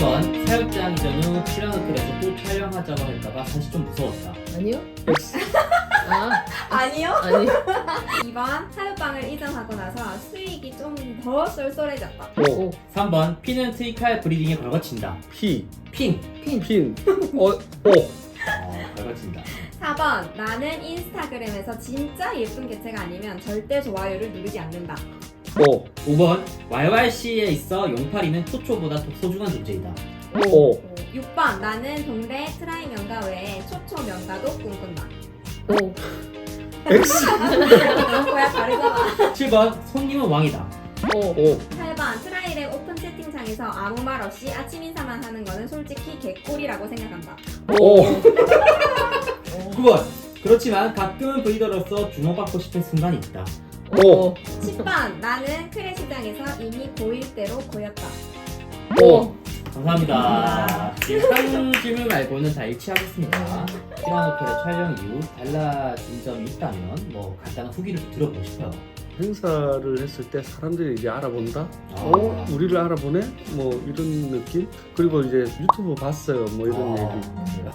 3번 사육장 이전 후 출연호텔에서 또 촬영하자고 할까봐 사실 좀 무서웠다. 아니요? X. 아니요? 아니 2번 사육방을 이전하고 나서 수익이 좀 더 쏠쏠해졌다. O. 3번 피는 트위칼 브리딩에 걸거친다. P. 핀. 핀. O. 걸거친다. 4번 나는 인스타그램에서 진짜 예쁜 개체가 아니면 절대 좋아요를 누르지 않는다. O. 5번 YYC에 있어 용파리는 초초보다 더 소중한 존재이다. O. 6번 나는 동대 트라이 명가 외에 초초 명가도 꿈꾼다. 오 X. 뭐야 다르잖아. 7번 손님은 왕이다. 오 8번 트라이랩 오픈 채팅창에서 아무 말 없이 아침 인사만 하는 거는 솔직히 개꿀이라고 생각한다. O. 9번 그렇지만 가끔은 브리더로서 주목받고 싶은 순간이 있다. O. 10번 나는 크레 시장에서 이미 고1 때로 고였다. O. 감사합니다. 지금 3질문 말고는 다 일치하겠습니다. 피라노텔의 촬영 이후 달라진 점이 있다면 뭐 간단한 후기를 좀 들어보고 싶어요. 행사를 했을 때 사람들이 이제 알아본다? 아. 우리를 알아보네? 뭐 이런 느낌? 그리고 이제 유튜브 봤어요 뭐 이런 얘기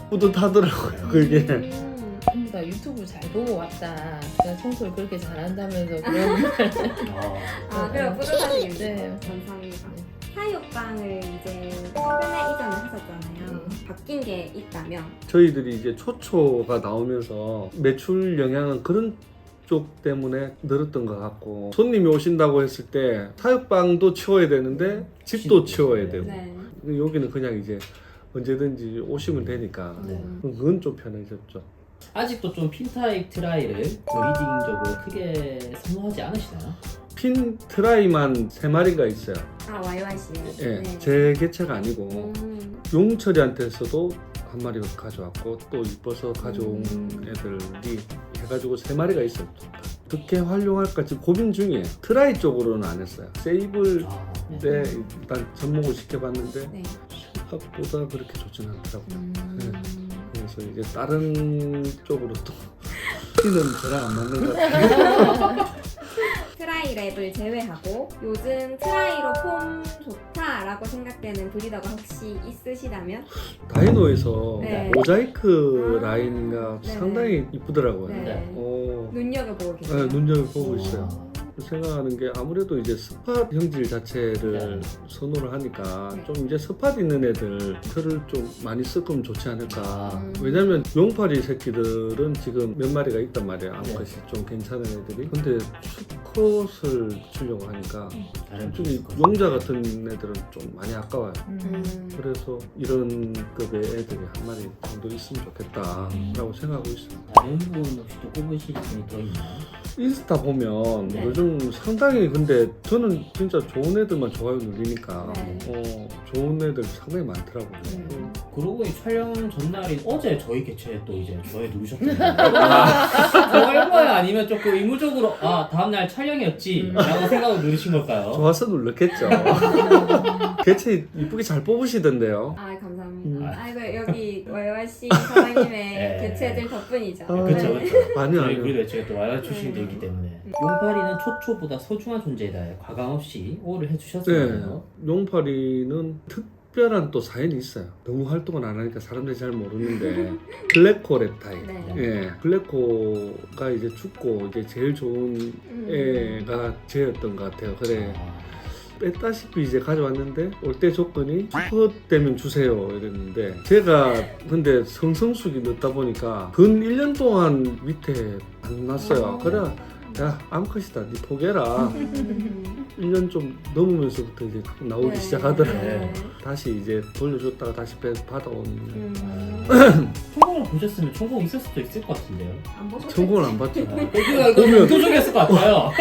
뿌듯하더라고요 그게. 전부 다 유튜브 잘 보고 왔다. 내가 청소를 그렇게 잘한다면서 그런 그래 뿌듯하시겠네요. 네. 감사합니다. 사육방을 이제 최근에 이전을 하셨잖아요. 바뀐 게 있다면? 저희들이 이제 초초가 나오면서 매출 영향은 그런 쪽 때문에 늘었던 것 같고, 손님이 오신다고 했을 때 사육방도 치워야 되는데 집도 치워야 되고, 네. 여기는 그냥 이제 언제든지 오시면 되니까 네. 그건 좀 편해졌죠. 아직도 좀 핀타입 트라이를 브리딩적으로 크게 선호하지 않으시나요? 핀 트라이만 3마리가 있어요. YYC. 예, 네. 제 개체가 아니고 용철이한테서도 한 마리 가져왔고 또 이뻐서 가져온 애들이 해가지고 3마리가 있어요. 어떻게 활용할까 지금 고민 중이에요. 트라이 쪽으로는 안 했어요. 세이블 때 일단 접목을 시켜봤는데 네. 생각보다 그렇게 좋지는 않더라고요. 네. 그래서 이제 다른 쪽으로 또 핀은 저랑 안 맞는 것 같아요. 트라이랩을 제외하고 요즘 트라이로 폼 좋다라고 생각되는 브리더가 혹시 있으시다면? 다이노에서 네. 모자이크 라인가 네. 상당히 이쁘더라고요. 네. 어, 눈여겨보고 계세요? 네, 눈여겨보고 있어요. 생각하는 게 아무래도 이제 스팟 형질 자체를 선호를 하니까 네. 좀 이제 스팟 있는 애들 털을 좀 많이 섞으면 좋지 않을까. 음. 왜냐면 용파리 새끼들은 지금 몇 마리가 있단 말이에요. 암컷이 네. 좀 괜찮은 애들이. 근데 수컷을 주려고 하니까 다른 좀 핀 용자 같은 애들은 좀 많이 아까워요. 그래서 이런 급의 애들이 한 마리 정도 있으면 좋겠다라고 생각하고 있어요. 다른 분 혹시 또 꼽으실 분이 더 있나요? 인스타 보면 네. 요즘 상당히, 근데 저는 진짜 좋은 애들만 좋아요 누르니까 네. 좋은 애들 상당히 많더라고요. 그러고 보니 촬영 전날인 어제 저희 개최에 또 이제 좋아요 누르셨던데 좋아요인 거예요? 아니면 조금 의무적으로 다음날 촬영이었지 라고 생각을 누르신 걸까요? 좋아서 눌렀겠죠. 개체 이쁘게 잘 뽑으시던데요. 감사합니다. 아이고 여기 YYC 사장님의 네. 개체들 덕분이죠. 그쵸 네. 그쵸. 아니요 저희 아니요. 그래도 제가 또 와이어 출신도 있기 때문에 용파리는 초초보다 소중한 존재이다 과감 없이 오를 네, 해주셨어요. 용파리는 특별한 또 사연이 있어요. 너무 활동을 안 하니까 사람들이 잘 모르는데 블랙코 랩타일. 네. 예, 블랙코가 이제 죽고 이제 제일 좋은 애가 쟤였던 것 같아요. 그래. 뺐다시피 이제 가져왔는데 올 때 조건이 슈퍼 되면 주세요 이랬는데, 제가 근데 성성숙이 넣다 보니까 근 1년 동안 밑에 안 났어요. 그래 야 암컷이다 니 포기해라. 1년 좀 넘으면서부터 이제 나오기 시작하더라고요. 네. 다시 이제 돌려줬다가 다시 받아온. 총공을 보셨으면 총공 있을 수도 있을 것 같은데요. 안 보셨겠지? 성공을 안 받죠. 이거 의도적이었을 것 같아요.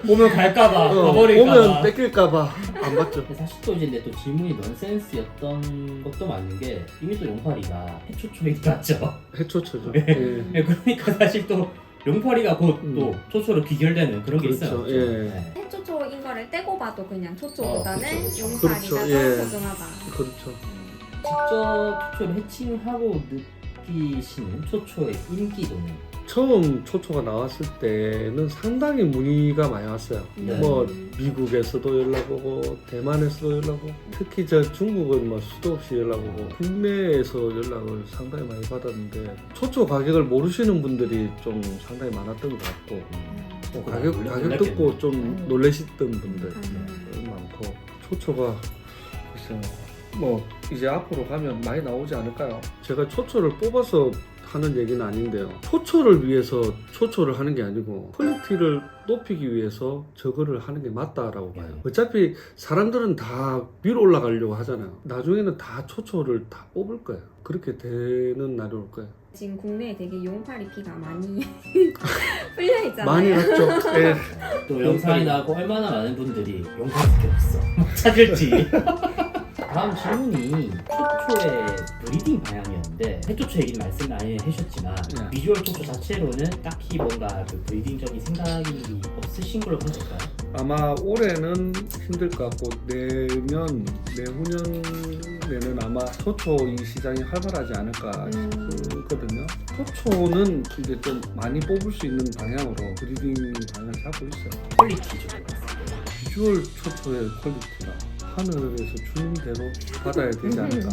오면 갈까봐 오면 가버릴까봐. 뺏길까봐 안 받죠. 근데 사실 또 이제 근데 또 질문이 넌센스였던 것도 맞는 게 이미 또 용파리가 해초초이긴 하죠. 해초초죠. 네. 예. 그러니까 사실 또 용파리가 곧 또 초초로 귀결되는 그런 게 그렇죠. 있어요. 예. 네. 해초초인 거를 떼고 봐도 그냥 초초보다는 그렇죠. 용파리가 그렇죠. 더 예. 소중하다. 그렇죠. 직접 초초를 해칭하고 느끼시는 초초의 인기도는 처음 초초가 나왔을 때는 상당히 문의가 많이 왔어요. 네. 뭐 미국에서도 연락 오고 대만에서도 연락 오고 특히 저 중국은 뭐 수도 없이 연락 오고 국내에서 연락을 상당히 많이 받았는데 초초 가격을 모르시는 분들이 좀 상당히 많았던 것 같고 또 가격 듣고 좀 놀라셨던 분들 많고 초초가 글쎄요 뭐 이제 앞으로 가면 많이 나오지 않을까요? 제가 초초를 뽑아서 하는 얘기는 아닌데요. 초초를 위해서 초초를 하는 게 아니고 퀄리티를 높이기 위해서 저거를 하는 게 맞다라고 봐요. 어차피 사람들은 다 위로 올라가려고 하잖아요. 나중에는 다 초초를 다 뽑을 거예요. 그렇게 되는 날이 올 거예요. 지금 국내에 되게 용팔이 피가 많이 풀려 있잖아요. 많이 났죠. 예. 또 영상이 나오고 얼마나 많은 분들이 용팔이 없어 찾을지. 다음 질문이 초초의 브리딩 방향이었는데 해초초 얘기는 말씀 많이 해주셨지만 네. 비주얼 초초 자체로는 딱히 뭔가 그 브리딩적인 생각이 없으신 걸로 보면 될까요? 아마 올해는 힘들 것 같고 내후년에는 아마 초초 이 시장이 활발하지 않을까 싶거든요. 초초는 이제 좀 많이 뽑을 수 있는 방향으로 브리딩 방향을 잡고 있어요. 퀄리티적으로 봤을 때. 비주얼 초초의 퀄리티가 하늘에서 주는 대로 받아야 되지 않을까.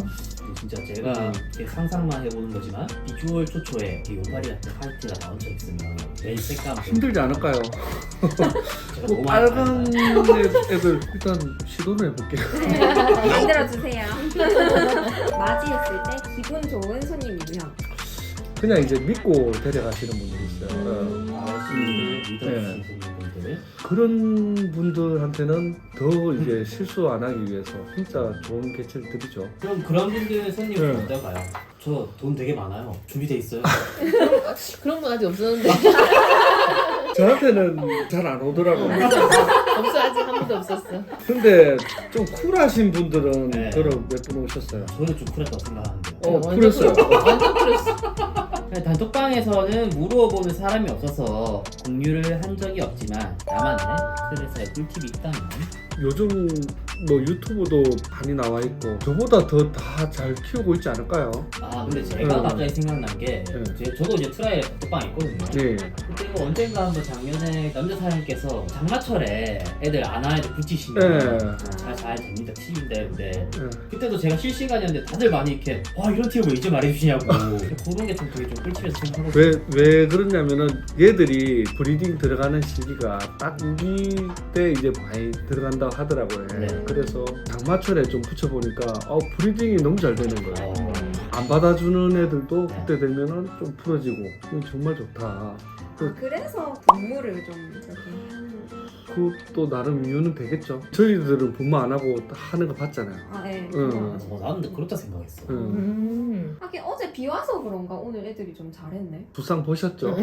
진짜 제가 이렇게 상상만 해보는 거지만 비주얼 초초에 이 용팔이 같은 퀄리티가 나온 적 있으면 맨 색감 힘들지 않을까요? 제가 너무 빨간 애들 일단 시도를 해볼게요. 만들어주세요. 맞이했을 때 기분 좋은 손님 유형. 그냥 이제 믿고 데려가시는 분들이 있어요. 아시는 믿어주시는 분들 그런 분들한테는 더 이제 실수 안 하기 위해서 진짜 좋은 개체를 드리죠. 그럼 그런 분들 손님은 네. 어떨까요? 저 돈 되게 많아요. 준비돼 있어요. 그런 건 아직 없었는데. 저한테는 잘 안 오더라고요. 없어 아직 한 번도 없었어. 근데 좀 쿨하신 분들은 네. 그런 몇 분 오셨어요. 저는 좀 쿨했다고 생각하는데. 완전 쿨했어요. 완전 쿨했어. 단톡방에서는 물어보는 사람이 없어서 공유를 한 적이 없지만 나만의 클래스의 꿀팁이 있다면 요즘 뭐 유튜브도 많이 나와 있고 저보다 더 다 잘 키우고 있지 않을까요? 아 근데 제가 갑자기 생각난 게 네. 저도 이제 트라이에 단톡방 있거든요. 네. 그때 뭐 언젠가 한번 작년에 남자 사장님께서 장마철에 애들 안아야지 붙이시면 네. 잘 됩니다 팁인데 근데 네. 그때도 제가 실시간이었는데 다들 많이 이렇게 와 이런 팁을 왜 이제 말해주시냐고 그런 게 좀 되게 좀 꿀팁에서 생각하고 왜 그러냐면은 얘들이 브리딩 들어가는 시기가 딱 우기 때 이제 많이 들어간다고 하더라고요. 네. 그래서 장마철에 좀 붙여보니까 브리딩이 너무 잘 되는 거예요. 어, 안 받아주는 애들도 네. 그때 되면은 좀 풀어지고 이거 정말 좋다. 그래서 분무를 좀 저렇게 하는. 그것도 나름 이유는 되겠죠. 저희들은 분무 안 하고 하는 거 봤잖아요. 아, 네. 응. 나는 근데 그렇다 생각했어. 하긴 어제 비 와서 그런가 오늘 애들이 좀 잘했네. 부상 보셨죠?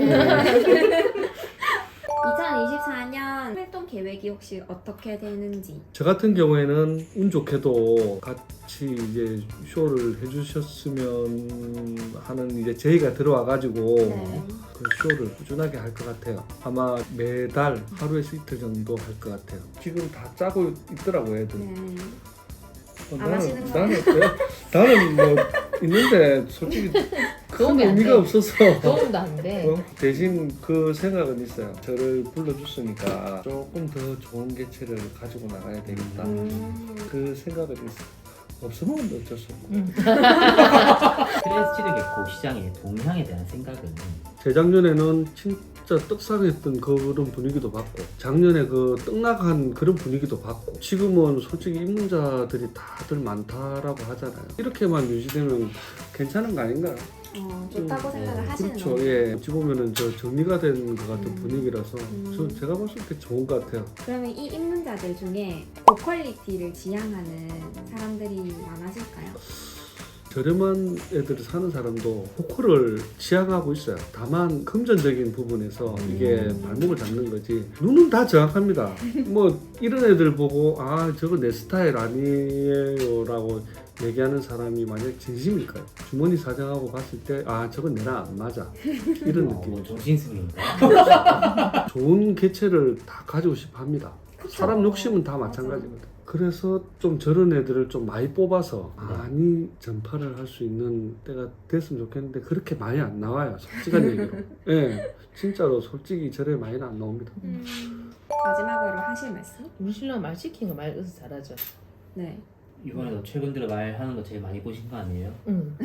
2024년 활동 계획이 혹시 어떻게 되는지. 저 같은 경우에는 운 좋게도 같이 이제 쇼를 해주셨으면 하는 이제 제의가 들어와가지고 네. 그 쇼를 꾸준하게 할 것 같아요. 아마 매달 하루에서 이틀 정도 할 것 같아요. 지금 다 짜고 있더라고요, 애들. 네. 나는 하시는 거예요? 어때요? 나는 뭐 있는데 솔직히 큰 도움이 안 의미가 돼. 없어서 도움도 안 돼. 대신 그 생각은 있어요. 저를 불러줬으니까 조금 더 좋은 개체를 가지고 나가야 되겠다. 그 생각은 있어요. 없으면 어쩔 수 없고. 크레스티드 개코 시장의 동향에 대한 생각은 재작년에는 진짜 떡상했던 그런 분위기도 봤고 작년에 그 떡락한 그런 분위기도 봤고 지금은 솔직히 입문자들이 다들 많다라고 하잖아요. 이렇게만 유지되면 괜찮은 거 아닌가요? 좋다고 생각을 하시는 그렇죠. 거예요. 예. 어찌 보면은 저 정리가 된 것 같은 분위기라서 제가 봤을 때 좋은 것 같아요. 그러면 이 입문자들 중에 고퀄리티를 지향하는 사람들이 많아질까요? 저렴한 애들을 사는 사람도 호크를 지향하고 있어요. 다만 금전적인 부분에서 이게 발목을 잡는 거지 눈은 다 정확합니다. 뭐 이런 애들 보고 저거 내 스타일 아니에요 라고 얘기하는 사람이 만약 진심일까요? 주머니 사정하고 봤을 때 저건 내랑 안 맞아 이런 느낌이죠. 정신승리인가? 좋은 개체를 다 가지고 싶어 합니다. 사람 욕심은 다 마찬가지거든. 그래서 좀 저런 애들을 좀 많이 뽑아서 네. 많이 전파를 할 수 있는 때가 됐으면 좋겠는데 그렇게 많이 안 나와요. 솔직한 얘기로. 예, 진짜로 솔직히 저래 많이는 안 나옵니다. 마지막으로 하실 말씀? 우리 신랑 말 시킨 거 말 의사 잘하죠. 네. 이번에도 최근 들어 말하는 거 제일 많이 보신 거 아니에요? 응.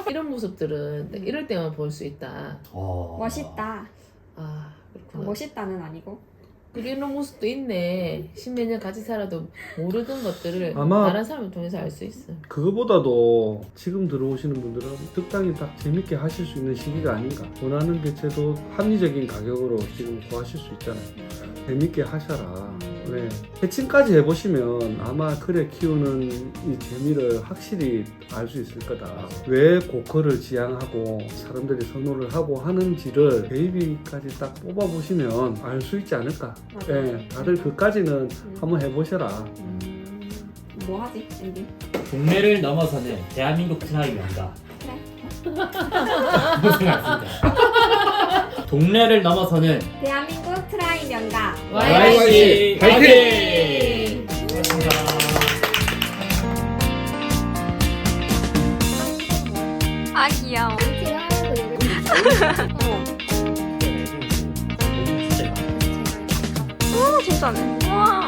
이런 모습들은 딱 이럴 때만 볼 수 있다. 멋있다. 아 그렇구나. 멋있다는 아니고. 그리고 이런 모습도 있네. 십몇 년 같이 살아도 모르던 것들을 아마- 다른 사람을 통해서 알 수 있어. 그거보다도 지금 들어오시는 분들은 적당히 딱 재밌게 하실 수 있는 시기가 아닌가. 원하는 개체도 합리적인 가격으로 지금 구하실 수 있잖아요. 재밌게 하셔라. 네. 해칭까지 해보시면 아마 그래 키우는 이 재미를 확실히 알 수 있을 거다. 왜 고커를 지향하고 사람들이 선호를 하고 하는지를 베이비까지 딱 뽑아보시면 알 수 있지 않을까. 맞아요. 네, 다들 그까지는 한번 해보셔라. 뭐 하지? 엔딩. 동네를 넘어서는 대한민국 트라이 명가. 그래. 고생하셨습니다. 동네를 넘어서는 대한민국 트라이 명가. YYC 화이팅! 화이팅! 고맙습니다. 아 귀여워. 오 진짜네. 우와.